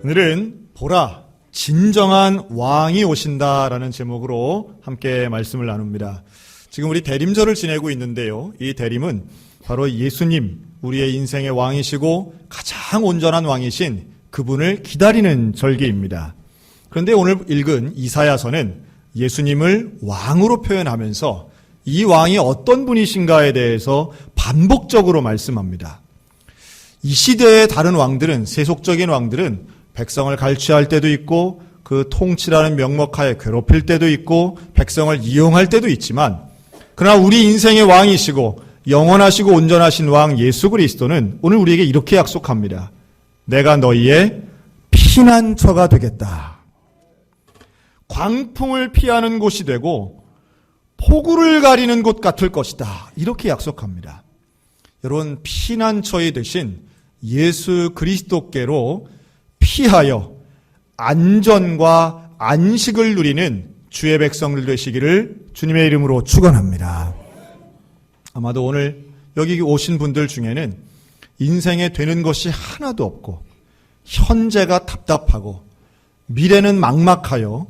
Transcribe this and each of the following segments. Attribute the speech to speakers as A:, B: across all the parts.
A: 오늘은 보라, 진정한 왕이 오신다라는 제목으로 함께 말씀을 나눕니다. 지금 우리 대림절을 지내고 있는데요. 이 대림은 바로 예수님, 우리의 인생의 왕이시고 가장 온전한 왕이신 그분을 기다리는 절기입니다. 그런데 오늘 읽은 이사야서는 예수님을 왕으로 표현하면서 이 왕이 어떤 분이신가에 대해서 반복적으로 말씀합니다. 이 시대의 다른 왕들은, 세속적인 왕들은 백성을 갈취할 때도 있고 그 통치라는 명목하에 괴롭힐 때도 있고 백성을 이용할 때도 있지만, 그러나 우리 인생의 왕이시고 영원하시고 온전하신 왕 예수 그리스도는 오늘 우리에게 이렇게 약속합니다. 내가 너희의 피난처가 되겠다. 광풍을 피하는 곳이 되고 폭우를 가리는 곳 같을 것이다. 이렇게 약속합니다. 여러분, 피난처이 되신 예수 그리스도께로 피하여 안전과 안식을 누리는 주의 백성들 되시기를 주님의 이름으로 축원합니다. 아마도 오늘 여기 오신 분들 중에는 인생에 되는 것이 하나도 없고 현재가 답답하고 미래는 막막하여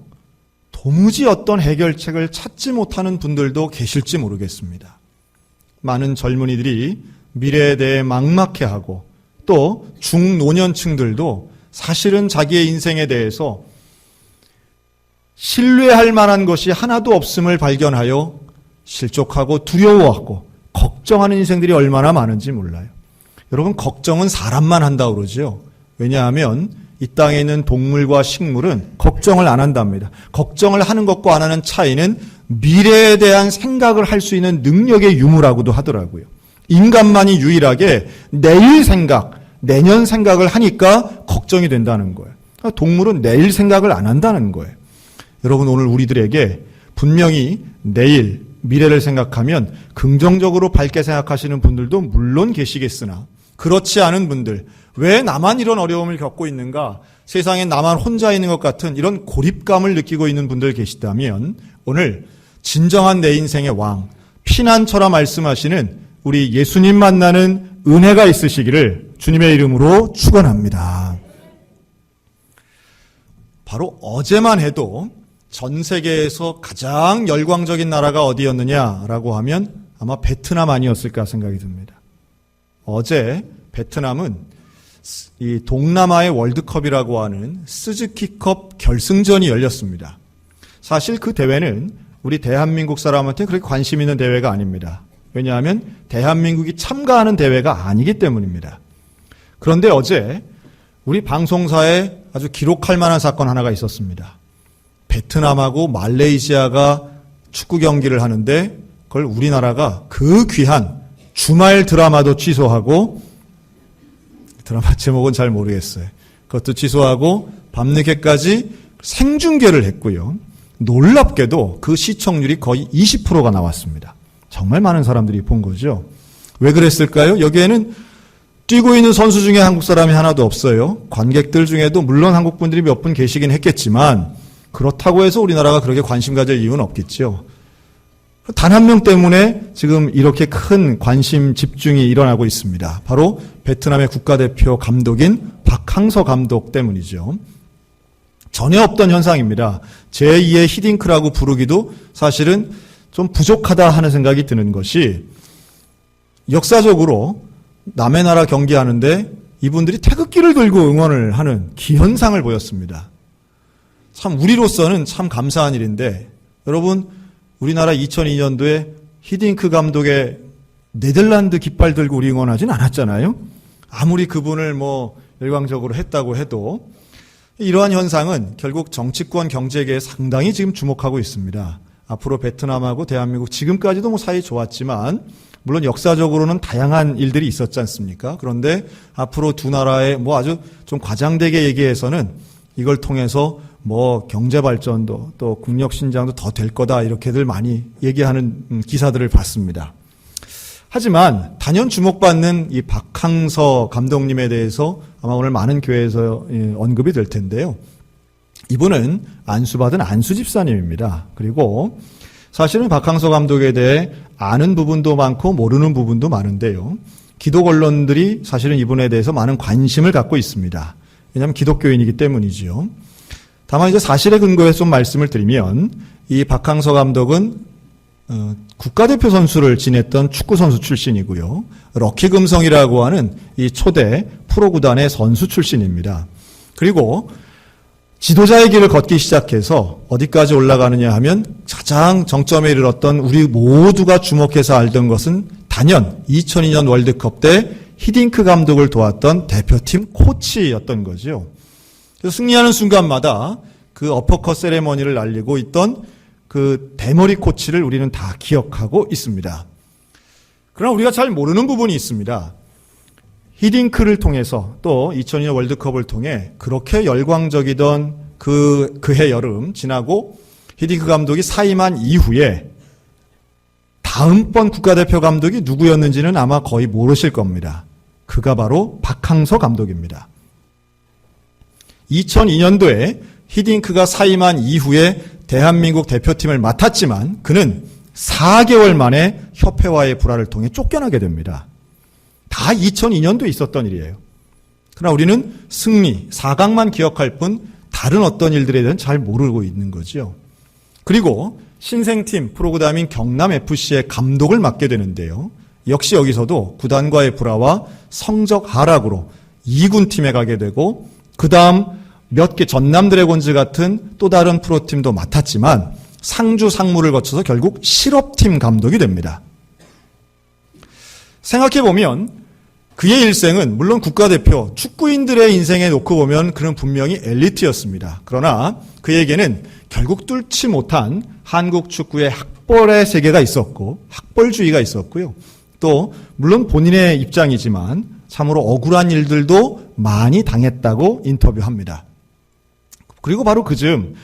A: 도무지 어떤 해결책을 찾지 못하는 분들도 계실지 모르겠습니다. 많은 젊은이들이 미래에 대해 막막해하고 또 중노년층들도 사실은 자기의 인생에 대해서 신뢰할 만한 것이 하나도 없음을 발견하여 실족하고 두려워하고 걱정하는 인생들이 얼마나 많은지 몰라요. 여러분, 걱정은 사람만 한다고 그러죠. 왜냐하면 이 땅에 있는 동물과 식물은 걱정을 안 한답니다. 걱정을 하는 것과 안 하는 차이는 미래에 대한 생각을 할 수 있는 능력의 유무라고도 하더라고요. 인간만이 유일하게 내일 생각, 내년 생각을 하니까 걱정이 된다는 거예요. 동물은 내일 생각을 안 한다는 거예요. 여러분, 오늘 우리들에게 분명히 내일, 미래를 생각하면 긍정적으로 밝게 생각하시는 분들도 물론 계시겠으나 그렇지 않은 분들, 왜 나만 이런 어려움을 겪고 있는가, 세상에 나만 혼자 있는 것 같은 이런 고립감을 느끼고 있는 분들 계시다면 오늘 진정한 내 인생의 왕, 피난처라 말씀하시는 우리 예수님 만나는 은혜가 있으시기를 주님의 이름으로 축원합니다. 바로 어제만 해도 전 세계에서 가장 열광적인 나라가 어디였느냐라고 하면 아마 베트남 아니었을까 생각이 듭니다. 어제 베트남은 이 동남아의 월드컵이라고 하는 스즈키컵 결승전이 열렸습니다. 사실 그 대회는 우리 대한민국 사람한테 그렇게 관심 있는 대회가 아닙니다. 왜냐하면 대한민국이 참가하는 대회가 아니기 때문입니다. 그런데 어제 우리 방송사에 아주 기록할 만한 사건 하나가 있었습니다. 베트남하고 말레이시아가 축구 경기를 하는데 그걸 우리나라가 그 귀한 주말 드라마도 취소하고, 드라마 제목은 잘 모르겠어요. 그것도 취소하고 밤늦게까지 생중계를 했고요. 놀랍게도 그 시청률이 거의 20%가 나왔습니다. 정말 많은 사람들이 본 거죠. 왜 그랬을까요? 여기에는 뛰고 있는 선수 중에 한국 사람이 하나도 없어요. 관객들 중에도 물론 한국 분들이 몇 분 계시긴 했겠지만 그렇다고 해서 우리나라가 그렇게 관심 가질 이유는 없겠죠. 단 한 명 때문에 지금 이렇게 큰 관심 집중이 일어나고 있습니다. 바로 베트남의 국가대표 감독인 박항서 감독 때문이죠. 전혀 없던 현상입니다. 제2의 히딩크라고 부르기도 사실은 좀 부족하다 하는 생각이 드는 것이, 역사적으로 남의 나라 경기하는데 이분들이 태극기를 들고 응원을 하는 기현상을 보였습니다. 참 우리로서는 참 감사한 일인데, 여러분, 우리나라 2002년도에 히딩크 감독의 네덜란드 깃발 들고 우리 응원하진 않았잖아요. 아무리 그분을 열광적으로 했다고 해도 이러한 현상은 결국 정치권 경제계에 상당히 지금 주목하고 있습니다. 앞으로 베트남하고 대한민국 지금까지도 사이 좋았지만 물론 역사적으로는 다양한 일들이 있었지 않습니까? 그런데 앞으로 두 나라의 아주 좀 과장되게 얘기해서는 이걸 통해서 경제 발전도 또 국력 신장도 더 될 거다 이렇게들 많이 얘기하는 기사들을 봤습니다. 하지만 단연 주목받는 이 박항서 감독님에 대해서 아마 오늘 많은 교회에서 언급이 될 텐데요. 이분은 안수받은 안수 집사님입니다. 그리고 사실은 박항서 감독에 대해 아는 부분도 많고 모르는 부분도 많은데요. 기독 언론들이 사실은 이분에 대해서 많은 관심을 갖고 있습니다. 왜냐하면 기독교인이기 때문이지요. 다만 이제 사실에 근거해서 좀 말씀을 드리면 이 박항서 감독은 국가대표 선수를 지냈던 축구 선수 출신이고요. 럭키 금성이라고 하는 이 초대 프로구단의 선수 출신입니다. 그리고 지도자의 길을 걷기 시작해서 어디까지 올라가느냐 하면 가장 정점에 이르렀던 우리 모두가 주목해서 알던 것은 단연 2002년 월드컵 때 히딩크 감독을 도왔던 대표팀 코치였던 거죠. 그래서 승리하는 순간마다 그 어퍼컷 세레머니를 알리고 있던 그 대머리 코치를 우리는 다 기억하고 있습니다. 그러나 우리가 잘 모르는 부분이 있습니다. 히딩크를 통해서 또 2002년 월드컵을 통해 그렇게 열광적이던 그해 여름 지나고 히딩크 감독이 사임한 이후에 다음번 국가대표 감독이 누구였는지는 아마 거의 모르실 겁니다. 그가 바로 박항서 감독입니다. 2002년도에 히딩크가 사임한 이후에 대한민국 대표팀을 맡았지만 그는 4개월 만에 협회와의 불화를 통해 쫓겨나게 됩니다. 다 2002년도에 있었던 일이에요. 그러나 우리는 승리, 4강만 기억할 뿐 다른 어떤 일들에 대해서는 잘 모르고 있는 거죠. 그리고 신생팀 프로구단인 경남FC의 감독을 맡게 되는데요. 역시 여기서도 구단과의 불화와 성적 하락으로 2군 팀에 가게 되고 그 다음 몇 개 전남 드래곤즈 같은 또 다른 프로팀도 맡았지만 상주 상무를 거쳐서 결국 실업팀 감독이 됩니다. 생각해보면 그의 일생은 물론 국가대표 축구인들의 인생에 놓고 보면 그는 분명히 엘리트였습니다. 그러나 그에게는 결국 뚫지 못한 한국 축구의 학벌의 세계가 있었고 학벌주의가 있었고요. 또 물론 본인의 입장이지만 참으로 억울한 일들도 많이 당했다고 인터뷰합니다. 그리고 바로 그즈음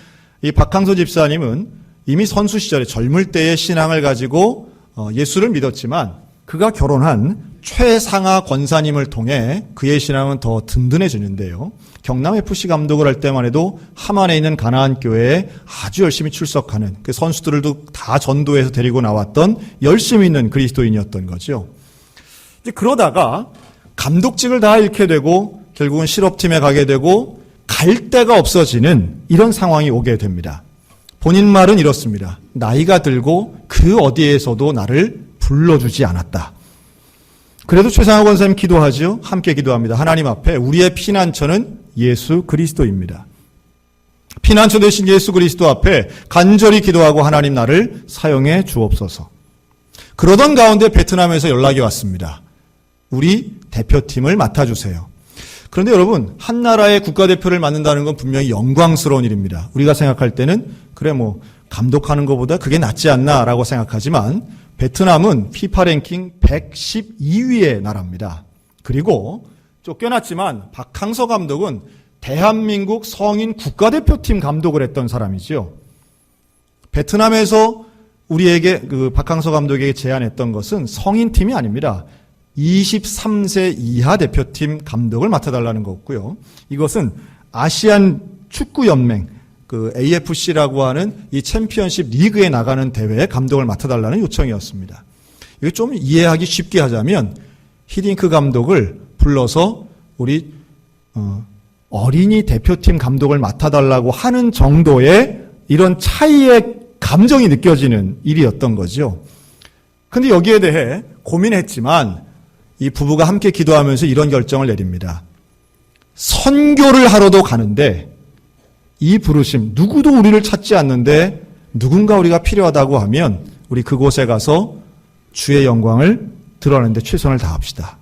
A: 이 박항서 집사님은 이미 선수 시절에 젊을 때의 신앙을 가지고 예수를 믿었지만 그가 결혼한 최상하 권사님을 통해 그의 신앙은 더 든든해지는데요. 경남FC 감독을 할 때만 해도 함안에 있는 가나안 교회에 아주 열심히 출석하는 그 선수들도 다 전도해서 데리고 나왔던 열심히 있는 그리스도인이었던 거죠. 이제 그러다가 감독직을 다 잃게 되고 결국은 실업팀에 가게 되고 갈 데가 없어지는 이런 상황이 오게 됩니다. 본인 말은 이렇습니다. 나이가 들고 그 어디에서도 나를 불러주지 않았다. 그래도 최상하 권사님 기도하죠. 함께 기도합니다. 하나님 앞에 우리의 피난처는 예수 그리스도입니다. 피난처 되신 예수 그리스도 앞에 간절히 기도하고 하나님 나를 사용해 주옵소서. 그러던 가운데 베트남에서 연락이 왔습니다. 우리 대표팀을 맡아주세요. 그런데 여러분 한 나라의 국가대표를 맡는다는 건 분명히 영광스러운 일입니다. 우리가 생각할 때는 그래 뭐 감독하는 것보다 그게 낫지 않나라고 생각하지만 베트남은 피파 랭킹 112위의 나라입니다. 그리고 쫓겨났지만 박항서 감독은 대한민국 성인 국가대표팀 감독을 했던 사람이죠. 베트남에서 우리에게 그 박항서 감독에게 제안했던 것은 성인팀이 아닙니다. 23세 이하 대표팀 감독을 맡아달라는 거고요. 이것은 아시안 축구연맹 그 AFC라고 하는 이 챔피언십 리그에 나가는 대회에 감독을 맡아달라는 요청이었습니다. 이거 좀 이해하기 쉽게 하자면 히딩크 감독을 불러서 우리 어린이 대표팀 감독을 맡아달라고 하는 정도의 이런 차이의 감정이 느껴지는 일이었던 거죠. 그런데 여기에 대해 고민했지만 이 부부가 함께 기도하면서 이런 결정을 내립니다. 선교를 하러도 가는데 이 부르심, 누구도 우리를 찾지 않는데 누군가 우리가 필요하다고 하면 우리 그곳에 가서 주의 영광을 드러내는데 최선을 다합시다.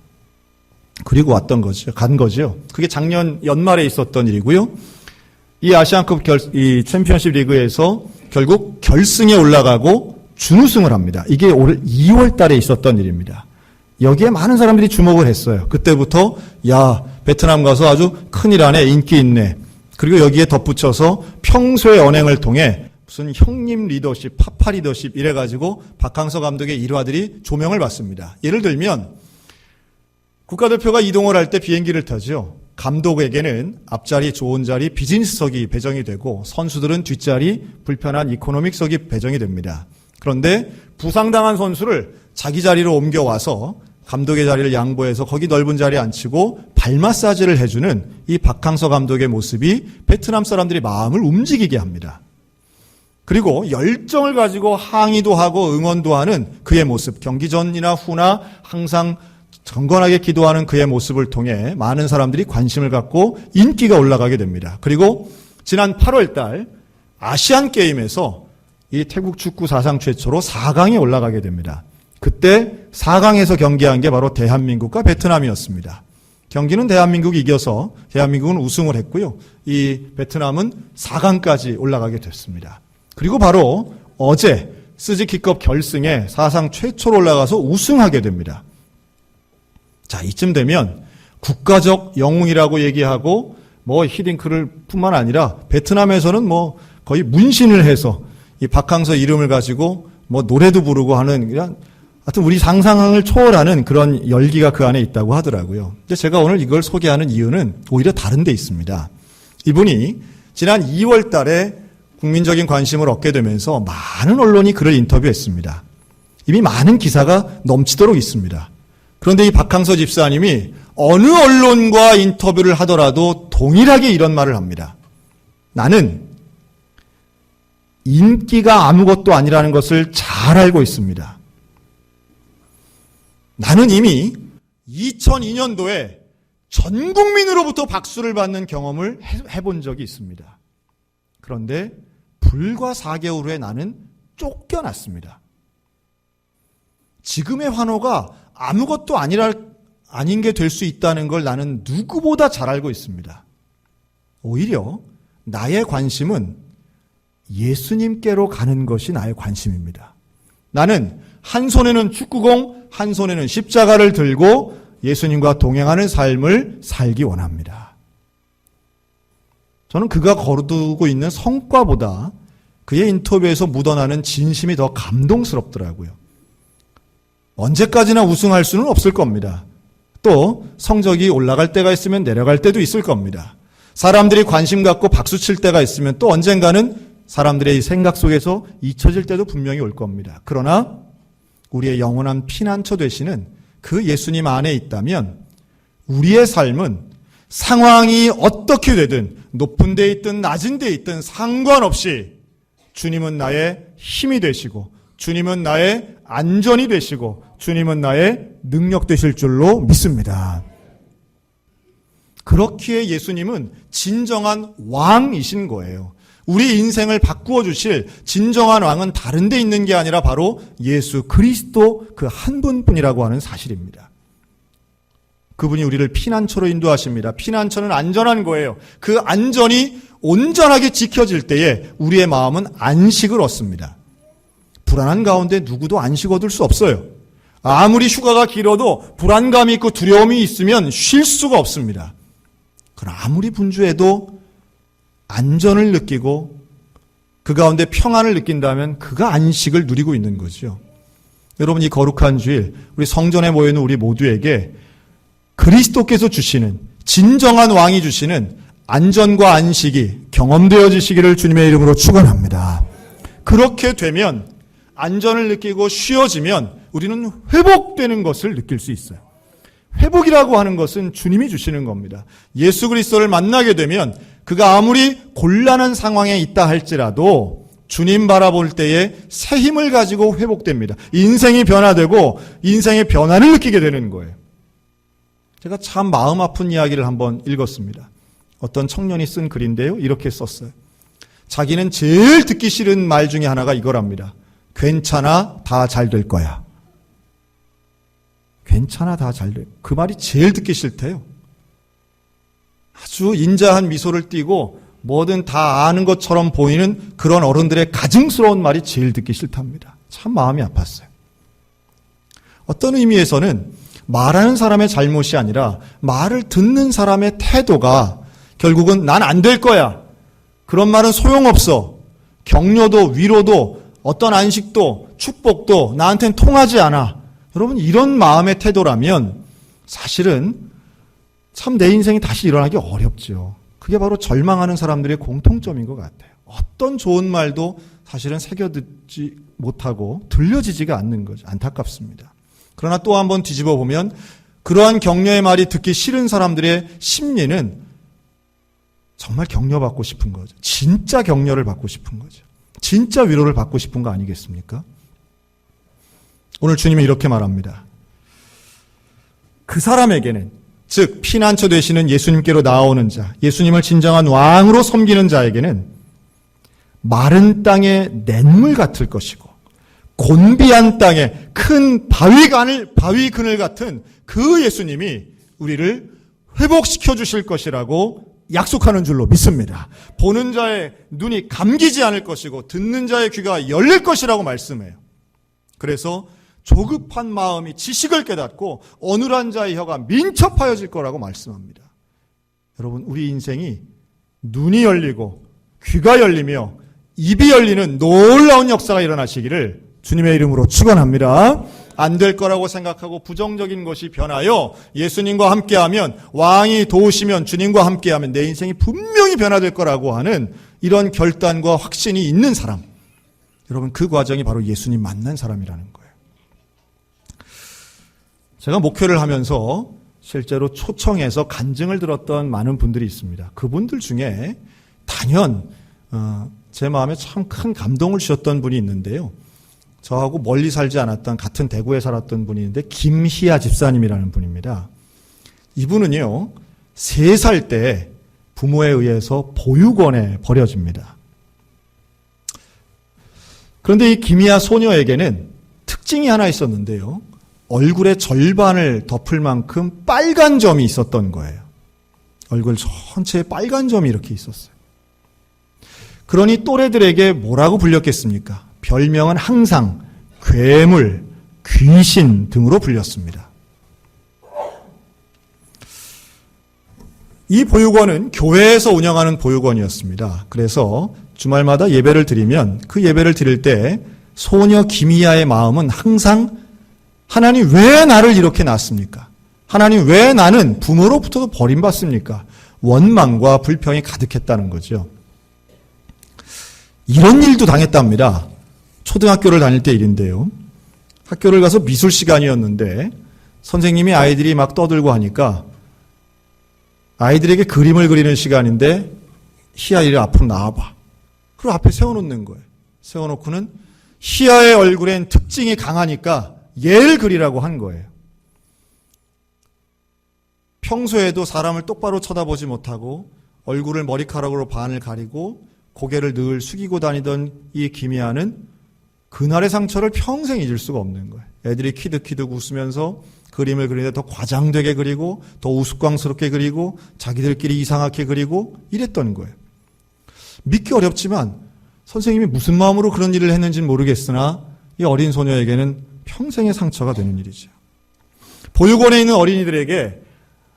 A: 그리고 왔던 거죠. 간 거죠. 그게 작년 연말에 있었던 일이고요. 이 아시안컵 이 챔피언십 리그에서 결국 결승에 올라가고 준우승을 합니다. 이게 올 2월 달에 있었던 일입니다. 여기에 많은 사람들이 주목을 했어요. 그때부터 야 베트남 가서 아주 큰일 하네, 인기 있네. 그리고 여기에 덧붙여서 평소의 언행을 통해 무슨 형님 리더십, 파파 리더십 이래가지고 박항서 감독의 일화들이 조명을 받습니다. 예를 들면 국가대표가 이동을 할 때 비행기를 타죠. 감독에게는 앞자리 좋은 자리 비즈니스석이 배정이 되고 선수들은 뒷자리 불편한 이코노믹석이 배정이 됩니다. 그런데 부상당한 선수를 자기 자리로 옮겨와서 감독의 자리를 양보해서 거기 넓은 자리에 앉히고 발 마사지를 해주는 이 박항서 감독의 모습이 베트남 사람들이 마음을 움직이게 합니다. 그리고 열정을 가지고 항의도 하고 응원도 하는 그의 모습, 경기 전이나 후나 항상 경건하게 기도하는 그의 모습을 통해 많은 사람들이 관심을 갖고 인기가 올라가게 됩니다. 그리고 지난 8월 달 아시안 게임에서 이 태국 축구 사상 최초로 4강에 올라가게 됩니다. 그때 4강에서 경기한 게 바로 대한민국과 베트남이었습니다. 경기는 대한민국이 이겨서 대한민국은 우승을 했고요. 이 베트남은 4강까지 올라가게 됐습니다. 그리고 바로 어제 스즈키컵 결승에 사상 최초로 올라가서 우승하게 됩니다. 자, 이쯤 되면 국가적 영웅이라고 얘기하고 히딩크를 뿐만 아니라 베트남에서는 거의 문신을 해서 이 박항서 이름을 가지고 노래도 부르고 하는 그냥 하여튼 우리 상상을 초월하는 그런 열기가 그 안에 있다고 하더라고요. 근데 제가 오늘 이걸 소개하는 이유는 오히려 다른 데 있습니다. 이분이 지난 2월 달에 국민적인 관심을 얻게 되면서 많은 언론이 그를 인터뷰했습니다. 이미 많은 기사가 넘치도록 있습니다. 그런데 이 박항서 집사님이 어느 언론과 인터뷰를 하더라도 동일하게 이런 말을 합니다. 나는 인기가 아무것도 아니라는 것을 잘 알고 있습니다. 나는 이미 2002년도에 전 국민으로부터 박수를 받는 경험을 해본 적이 있습니다. 그런데 불과 4개월 후에 나는 쫓겨났습니다. 지금의 환호가 아무것도 아닌 게 될 수 있다는 걸 나는 누구보다 잘 알고 있습니다. 오히려 나의 관심은 예수님께로 가는 것이 나의 관심입니다. 나는 한 손에는 축구공, 한 손에는 십자가를 들고 예수님과 동행하는 삶을 살기 원합니다. 저는 그가 거두고 있는 성과보다 그의 인터뷰에서 묻어나는 진심이 더 감동스럽더라고요. 언제까지나 우승할 수는 없을 겁니다. 또 성적이 올라갈 때가 있으면 내려갈 때도 있을 겁니다. 사람들이 관심 갖고 박수 칠 때가 있으면 또 언젠가는 사람들의 생각 속에서 잊혀질 때도 분명히 올 겁니다. 그러나 우리의 영원한 피난처 되시는 그 예수님 안에 있다면 우리의 삶은 상황이 어떻게 되든 높은 데 있든 낮은 데 있든 상관없이 주님은 나의 힘이 되시고 주님은 나의 안전이 되시고 주님은 나의 능력 되실 줄로 믿습니다. 그렇기에 예수님은 진정한 왕이신 거예요. 우리 인생을 바꾸어 주실 진정한 왕은 다른 데 있는 게 아니라 바로 예수 그리스도 그 한 분뿐이라고 하는 사실입니다. 그분이 우리를 피난처로 인도하십니다. 피난처는 안전한 거예요. 그 안전이 온전하게 지켜질 때에 우리의 마음은 안식을 얻습니다. 불안한 가운데 누구도 안식 얻을 수 없어요. 아무리 휴가가 길어도 불안감이 있고 두려움이 있으면 쉴 수가 없습니다. 그러나 아무리 분주해도 안전을 느끼고 그 가운데 평안을 느낀다면 그가 안식을 누리고 있는 거죠. 여러분, 이 거룩한 주일 우리 성전에 모여있는 우리 모두에게 그리스도께서 주시는 진정한 왕이 주시는 안전과 안식이 경험되어지시기를 주님의 이름으로 축원합니다. 그렇게 되면 안전을 느끼고 쉬어지면 우리는 회복되는 것을 느낄 수 있어요. 회복이라고 하는 것은 주님이 주시는 겁니다. 예수 그리스도를 만나게 되면 그가 아무리 곤란한 상황에 있다 할지라도 주님 바라볼 때에 새 힘을 가지고 회복됩니다. 인생이 변화되고 인생의 변화를 느끼게 되는 거예요. 제가 참 마음 아픈 이야기를 한번 읽었습니다. 어떤 청년이 쓴 글인데요. 이렇게 썼어요. 자기는 제일 듣기 싫은 말 중에 하나가 이거랍니다. 괜찮아, 다 잘 될 거야. 괜찮아, 다 잘 될 거야. 그 말이 제일 듣기 싫대요. 아주 인자한 미소를 띠고 뭐든 다 아는 것처럼 보이는 그런 어른들의 가증스러운 말이 제일 듣기 싫답니다. 참 마음이 아팠어요. 어떤 의미에서는 말하는 사람의 잘못이 아니라 말을 듣는 사람의 태도가 결국은 난 안 될 거야. 그런 말은 소용없어. 격려도 위로도 어떤 안식도 축복도 나한테는 통하지 않아. 여러분, 이런 마음의 태도라면 사실은 참 내 인생이 다시 일어나기 어렵죠. 그게 바로 절망하는 사람들의 공통점인 것 같아요. 어떤 좋은 말도 사실은 새겨듣지 못하고 들려지지가 않는 거죠. 안타깝습니다. 그러나 또 한번 뒤집어 보면 그러한 격려의 말이 듣기 싫은 사람들의 심리는 정말 격려받고 싶은 거죠. 진짜 격려를 받고 싶은 거죠. 진짜 위로를 받고 싶은 거 아니겠습니까? 오늘 주님이 이렇게 말합니다. 그 사람에게는, 즉 피난처 되시는 예수님께로 나아오는 자, 예수님을 진정한 왕으로 섬기는 자에게는 마른 땅의 냇물 같을 것이고 곤비한 땅에 큰 바위 그늘 같은 그 예수님이 우리를 회복시켜 주실 것이라고 약속하는 줄로 믿습니다. 보는 자의 눈이 감기지 않을 것이고 듣는 자의 귀가 열릴 것이라고 말씀해요. 그래서 조급한 마음이 지식을 깨닫고 어눌한 자의 혀가 민첩하여질 거라고 말씀합니다. 여러분, 우리 인생이 눈이 열리고 귀가 열리며 입이 열리는 놀라운 역사가 일어나시기를 주님의 이름으로 축원합니다. 안 될 거라고 생각하고 부정적인 것이 변하여 예수님과 함께하면, 왕이 도우시면, 주님과 함께하면 내 인생이 분명히 변화될 거라고 하는 이런 결단과 확신이 있는 사람, 여러분, 그 과정이 바로 예수님 만난 사람이라는 거예요. 제가 목회를 하면서 실제로 초청해서 간증을 들었던 많은 분들이 있습니다. 그분들 중에 단연 제 마음에 참 큰 감동을 주셨던 분이 있는데요. 저하고 멀리 살지 않았던, 같은 대구에 살았던 분이 있는데 김희아 집사님이라는 분입니다. 이분은요, 3살 때 부모에 의해서 보육원에 버려집니다. 그런데 이 김희아 소녀에게는 특징이 하나 있었는데요. 얼굴의 절반을 덮을 만큼 빨간 점이 있었던 거예요. 얼굴 전체에 빨간 점이 이렇게 있었어요. 그러니 또래들에게 뭐라고 불렸겠습니까? 별명은 항상 괴물, 귀신 등으로 불렸습니다. 이 보육원은 교회에서 운영하는 보육원이었습니다. 그래서 주말마다 예배를 드리면 그 예배를 드릴 때 소녀 김희아의 마음은 항상 하나님 왜 나를 이렇게 낳았습니까? 하나님 왜 나는 부모로부터도 버림받습니까? 원망과 불평이 가득했다는 거죠. 이런 일도 당했답니다. 초등학교를 다닐 때 일인데요. 학교를 가서 미술 시간이었는데 선생님이 아이들이 막 떠들고 하니까 아이들에게 그림을 그리는 시간인데 희아 이리 앞으로 나와봐. 그리고 앞에 세워놓는 거예요. 세워놓고는 희아의 얼굴엔 특징이 강하니까 얘를 그리라고 한 거예요. 평소에도 사람을 똑바로 쳐다보지 못하고 얼굴을 머리카락으로 반을 가리고 고개를 늘 숙이고 다니던 이 김희아는 그날의 상처를 평생 잊을 수가 없는 거예요. 애들이 키득키득 웃으면서 그림을 그리는데 더 과장되게 그리고 더 우스꽝스럽게 그리고 자기들끼리 이상하게 그리고 이랬던 거예요. 믿기 어렵지만 선생님이 무슨 마음으로 그런 일을 했는지는 모르겠으나 이 어린 소녀에게는 평생의 상처가 되는 일이죠. 보육원에 있는 어린이들에게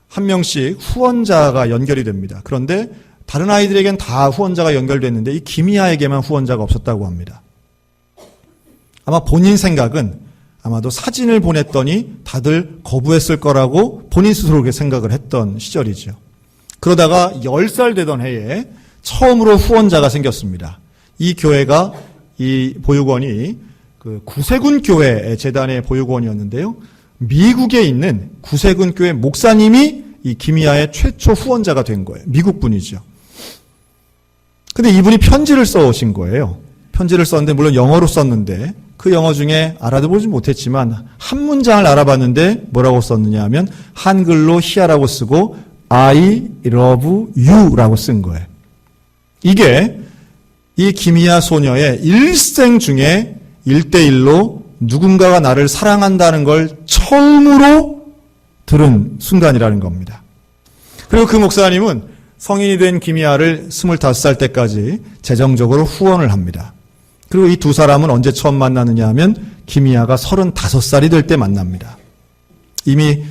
A: 한 명씩 후원자가 연결이 됩니다. 그런데 다른 아이들에겐 다 후원자가 연결됐는데 이 김희아에게만 후원자가 없었다고 합니다. 아마 본인 생각은 아마도 사진을 보냈더니 다들 거부했을 거라고 본인 스스로 그렇게 생각을 했던 시절이죠. 그러다가 10살 되던 해에 처음으로 후원자가 생겼습니다. 이 교회가, 이 보육원이 그 구세군 교회 재단의 보육원이었는데요. 미국에 있는 구세군 교회 목사님이 이 김희아의 최초 후원자가 된 거예요. 미국 분이죠. 근데 이분이 편지를 써오신 거예요. 편지를 썼는데, 물론 영어로 썼는데, 그 영어 중에 알아보지 못했지만 한 문장을 알아봤는데 뭐라고 썼느냐 하면 한글로 희아라고 쓰고 I love you라고 쓴 거예요. 이게 이 김희아 소녀의 일생 중에 1대1로 누군가가 나를 사랑한다는 걸 처음으로 들은 순간이라는 겁니다. 그리고 그 목사님은 성인이 된 김희아를 25살 때까지 재정적으로 후원을 합니다. 그리고 이 두 사람은 언제 처음 만나느냐 하면 김희아가 35살이 될 때 만납니다. 이미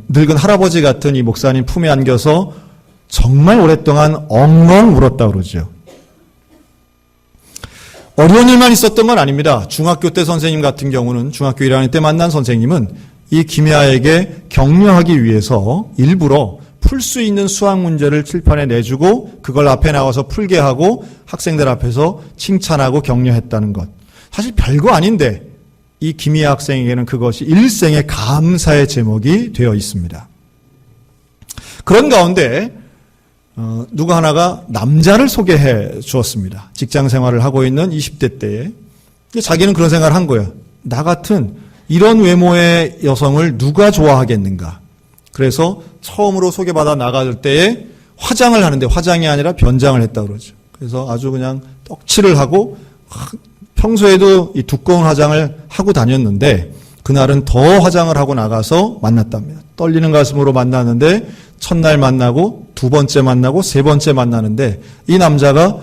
A: 늙은 할아버지 같은 이 목사님 품에 안겨서 정말 오랫동안 엉엉 울었다고 그러죠. 어려운 일만 있었던 건 아닙니다. 중학교 때 선생님 같은 경우는, 중학교 1학년 때 만난 선생님은 이 김희아에게 격려하기 위해서 일부러 풀 수 있는 수학 문제를 칠판에 내주고 그걸 앞에 나와서 풀게 하고 학생들 앞에서 칭찬하고 격려했다는 것. 사실 별거 아닌데 이 김희애 학생에게는 그것이 일생의 감사의 제목이 되어 있습니다. 그런 가운데 누가 하나가 남자를 소개해 주었습니다. 직장 생활을 하고 있는 20대 때에 자기는 그런 생각을 한 거예요. 나 같은 이런 외모의 여성을 누가 좋아하겠는가. 그래서 처음으로 소개받아 나갈 때에 화장을 하는데 화장이 아니라 변장을 했다 그러죠. 그래서 아주 그냥 떡칠을 하고 평소에도 이 두꺼운 화장을 하고 다녔는데 그날은 더 화장을 하고 나가서 만났답니다. 떨리는 가슴으로 만났는데 첫날 만나고 두 번째 만나고 세 번째 만나는데 이 남자가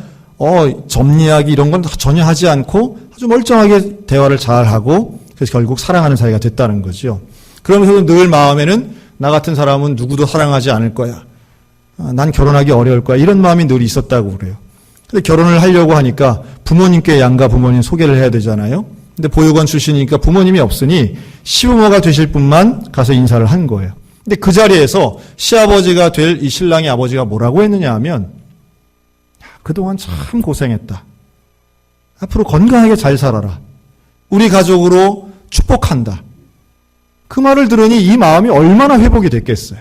A: 점리하기 이런 건 전혀 하지 않고 아주 멀쩡하게 대화를 잘하고 그래서 결국 사랑하는 사이가 됐다는 거죠. 그러면서도 늘 마음에는 나 같은 사람은 누구도 사랑하지 않을 거야. 난 결혼하기 어려울 거야. 이런 마음이 늘 있었다고 그래요. 근데 결혼을 하려고 하니까 부모님께 양가 부모님 소개를 해야 되잖아요. 근데 보육원 출신이니까 부모님이 없으니 시부모가 되실 분만 가서 인사를 한 거예요. 근데 그 자리에서 시아버지가 될 이 신랑의 아버지가 뭐라고 했느냐 하면 그동안 참 고생했다. 앞으로 건강하게 잘 살아라. 우리 가족으로 축복한다. 그 말을 들으니 이 마음이 얼마나 회복이 됐겠어요.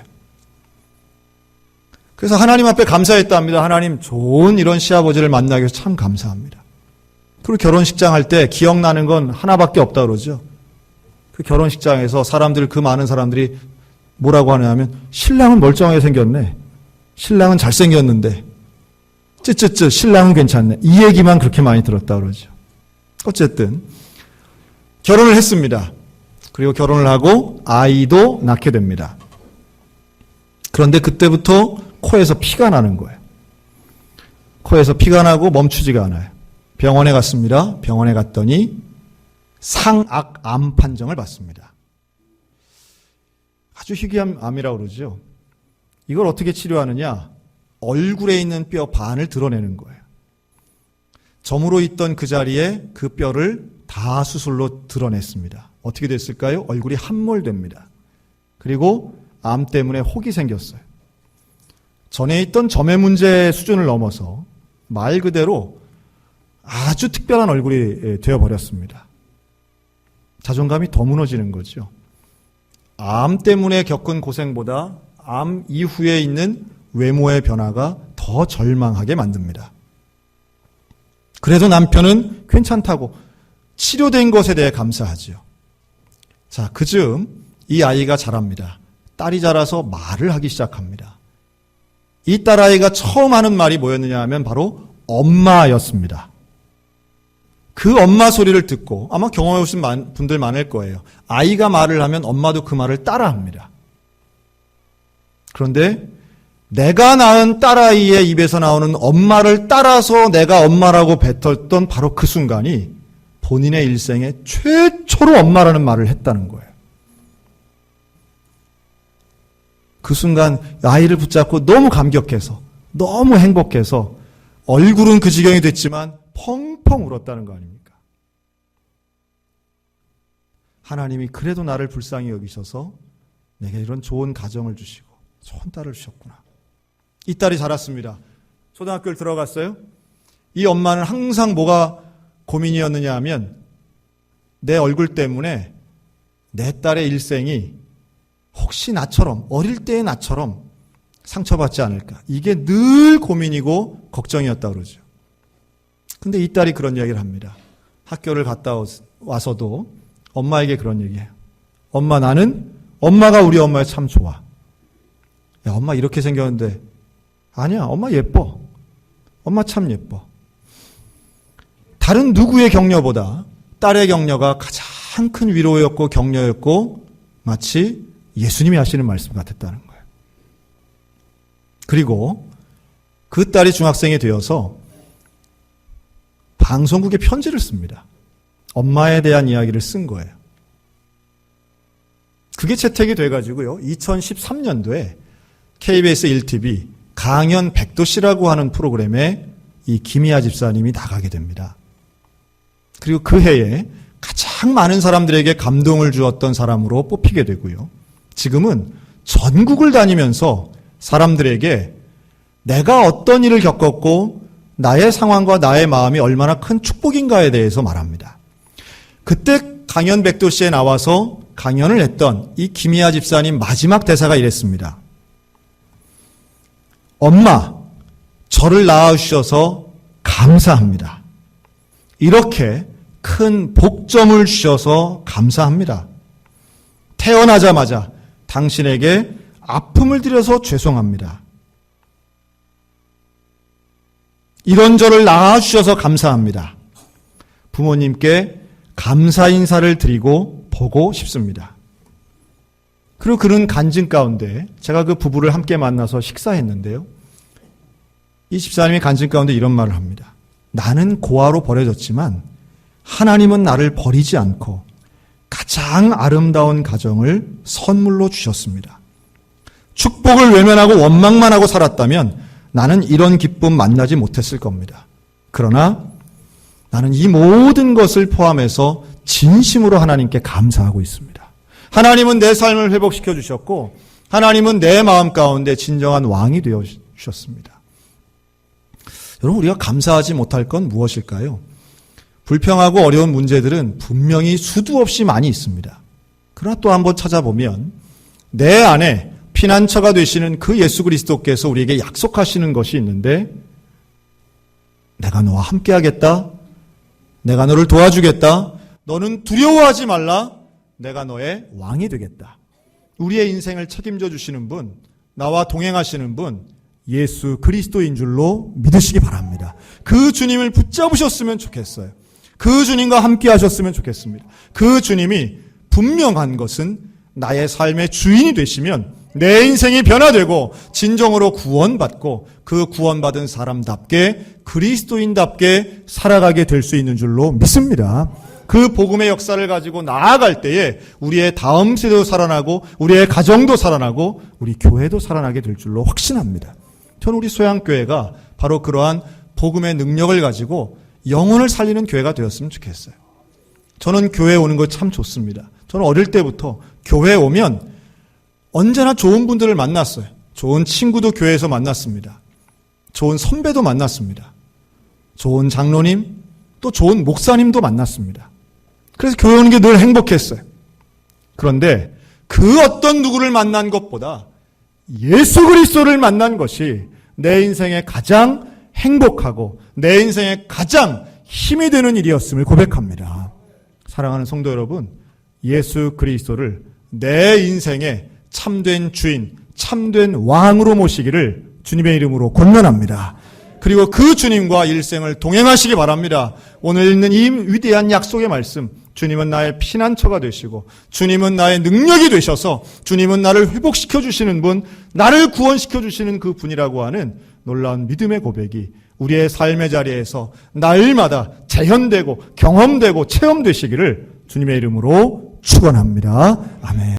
A: 그래서 하나님 앞에 감사했다 합니다. 하나님 좋은 이런 시아버지를 만나기 위해서 참 감사합니다. 그리고 결혼식장 할 때 기억나는 건 하나밖에 없다 그러죠. 그 결혼식장에서 그 많은 사람들이 뭐라고 하냐면 신랑은 멀쩡하게 생겼네. 신랑은 잘생겼는데 쯔쯔쯔 신랑은 괜찮네. 이 얘기만 그렇게 많이 들었다 그러죠. 어쨌든 결혼을 했습니다. 그리고 결혼을 하고 아이도 낳게 됩니다. 그런데 그때부터 코에서 피가 나는 거예요. 코에서 피가 나고 멈추지가 않아요. 병원에 갔습니다. 병원에 갔더니 상악암 판정을 받습니다. 아주 희귀한 암이라고 그러죠. 이걸 어떻게 치료하느냐? 얼굴에 있는 뼈 반을 드러내는 거예요. 점으로 있던 그 자리에 그 뼈를 다 수술로 드러냈습니다. 어떻게 됐을까요? 얼굴이 함몰됩니다. 그리고 암 때문에 혹이 생겼어요. 전에 있던 점의 문제 수준을 넘어서 말 그대로 아주 특별한 얼굴이 되어버렸습니다. 자존감이 더 무너지는 거죠. 암 때문에 겪은 고생보다 암 이후에 있는 외모의 변화가 더 절망하게 만듭니다. 그래도 남편은 괜찮다고 치료된 것에 대해 감사하지요. 자, 그즈음 이 아이가 자랍니다. 딸이 자라서 말을 하기 시작합니다. 이 딸아이가 처음 하는 말이 뭐였느냐 하면 바로 엄마였습니다. 그 엄마 소리를 듣고 아마 경험해 보신 분들 많을 거예요. 아이가 말을 하면 엄마도 그 말을 따라합니다. 그런데 내가 낳은 딸아이의 입에서 나오는 엄마를 따라서 내가 엄마라고 뱉었던 바로 그 순간이 본인의 일생에 최초로 엄마라는 말을 했다는 거예요. 그 순간 아이를 붙잡고 너무 감격해서 너무 행복해서 얼굴은 그 지경이 됐지만 펑펑 울었다는 거 아닙니까? 하나님이 그래도 나를 불쌍히 여기셔서 내게 이런 좋은 가정을 주시고 좋은 딸을 주셨구나. 이 딸이 자랐습니다. 초등학교를 들어갔어요. 이 엄마는 항상 뭐가 고민이었느냐 하면 내 얼굴 때문에 내 딸의 일생이 혹시 나처럼 어릴 때의 나처럼 상처받지 않을까. 이게 늘 고민이고 걱정이었다 그러죠. 근데 이 딸이 그런 이야기를 합니다. 학교를 갔다 와서도 엄마에게 그런 얘기해요. 엄마, 나는 엄마가 우리 엄마 참 좋아. 야, 엄마 이렇게 생겼는데 아니야, 엄마 예뻐. 엄마 참 예뻐. 다른 누구의 격려보다 딸의 격려가 가장 큰 위로였고 격려였고 마치 예수님이 하시는 말씀 같았다는 거예요. 그리고 그 딸이 중학생이 되어서 방송국에 편지를 씁니다. 엄마에 대한 이야기를 쓴 거예요. 그게 채택이 돼가지고요. 2013년도에 KBS 1TV 강연 백도씨라고 하는 프로그램에 이 김희아 집사님이 나가게 됩니다. 그리고 그 해에 가장 많은 사람들에게 감동을 주었던 사람으로 뽑히게 되고요. 지금은 전국을 다니면서 사람들에게 내가 어떤 일을 겪었고 나의 상황과 나의 마음이 얼마나 큰 축복인가에 대해서 말합니다. 그때 강연 백도시에 나와서 강연을 했던 이 김희아 집사님 마지막 대사가 이랬습니다. 엄마, 저를 낳아주셔서 감사합니다. 이렇게 큰 복점을 주셔서 감사합니다. 태어나자마자 당신에게 아픔을 드려서 죄송합니다. 이런 저를 낳아주셔서 감사합니다. 부모님께 감사 인사를 드리고 보고 싶습니다. 그리고 그런 간증 가운데 제가 그 부부를 함께 만나서 식사했는데요. 이 집사님이 간증 가운데 이런 말을 합니다. 나는 고아로 버려졌지만 하나님은 나를 버리지 않고 가장 아름다운 가정을 선물로 주셨습니다. 축복을 외면하고 원망만 하고 살았다면 나는 이런 기쁨 만나지 못했을 겁니다. 그러나 나는 이 모든 것을 포함해서 진심으로 하나님께 감사하고 있습니다. 하나님은 내 삶을 회복시켜 주셨고 하나님은 내 마음 가운데 진정한 왕이 되어 주셨습니다. 여러분, 우리가 감사하지 못할 건 무엇일까요? 불평하고 어려운 문제들은 분명히 수도 없이 많이 있습니다. 그러나 또 한번 찾아보면 내 안에 피난처가 되시는 그 예수 그리스도께서 우리에게 약속하시는 것이 있는데, 내가 너와 함께하겠다, 내가 너를 도와주겠다, 너는 두려워하지 말라, 내가 너의 왕이 되겠다. 우리의 인생을 책임져 주시는 분, 나와 동행하시는 분, 예수 그리스도인 줄로 믿으시기 바랍니다. 그 주님을 붙잡으셨으면 좋겠어요. 그 주님과 함께 하셨으면 좋겠습니다. 그 주님이 분명한 것은 나의 삶의 주인이 되시면 내 인생이 변화되고 진정으로 구원받고 그 구원받은 사람답게 그리스도인답게 살아가게 될 수 있는 줄로 믿습니다. 그 복음의 역사를 가지고 나아갈 때에 우리의 다음 세대도 살아나고 우리의 가정도 살아나고 우리 교회도 살아나게 될 줄로 확신합니다. 저는 우리 소양교회가 바로 그러한 복음의 능력을 가지고 영혼을 살리는 교회가 되었으면 좋겠어요. 저는 교회에 오는 거 참 좋습니다. 저는 어릴 때부터 교회에 오면 언제나 좋은 분들을 만났어요. 좋은 친구도 교회에서 만났습니다. 좋은 선배도 만났습니다. 좋은 장로님, 또 좋은 목사님도 만났습니다. 그래서 교회 오는 게 늘 행복했어요. 그런데 그 어떤 누구를 만난 것보다 예수 그리스도를 만난 것이 내 인생에 가장 행복하고 내 인생에 가장 힘이 되는 일이었음을 고백합니다. 사랑하는 성도 여러분, 예수 그리스도를 내 인생의 참된 주인, 참된 왕으로 모시기를 주님의 이름으로 권면합니다. 그리고 그 주님과 일생을 동행하시기 바랍니다. 오늘 읽는 이 위대한 약속의 말씀, 주님은 나의 피난처가 되시고 주님은 나의 능력이 되셔서 주님은 나를 회복시켜 주시는 분, 나를 구원시켜 주시는 그 분이라고 하는 놀라운 믿음의 고백이 우리의 삶의 자리에서 날마다 재현되고 경험되고 체험되시기를 주님의 이름으로 축원합니다. 아멘.